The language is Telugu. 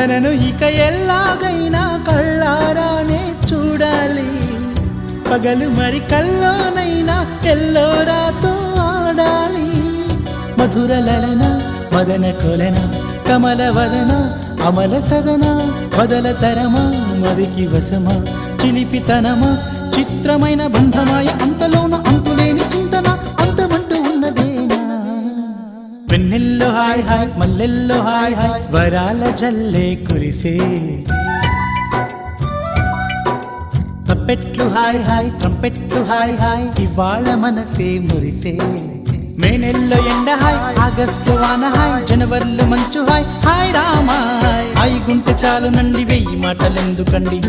తనను ఇక ఎల్లాగైనా కళ్ళారానే చూడాలి. పగలు మరి కల్లోనైనా ఎల్లోరాతో ఆడాలి. మధుర లలన మదన కొలన కమల వదన అమల సదన వదల తరమా మదికి వశమా చిలిపితనమా చిత్రమైన బంధమాయ అంతలోన అంతులేని చింతన అంతమంటూ ఉన్నదేనా. వెన్నెల్లో హాయ్ హాయ్ మల్లెల్లో హాయ్ హాయ్ వరాల జల్లే కురిసే. తప్పెట్లు హాయ్ హాయ్ ట్రంపెట్లు హాయ్ హాయ్ ఇవాళ మనసే మురిసే. మే నెలలో ఎండ హాయ్ ఆగస్టు వాన హాయ్ జనవరిలో మంచు హాయ్ హాయ్ రామాయ్. హాయ్ గుంటె చాలు నండి 1000 మాటలెందుకండి.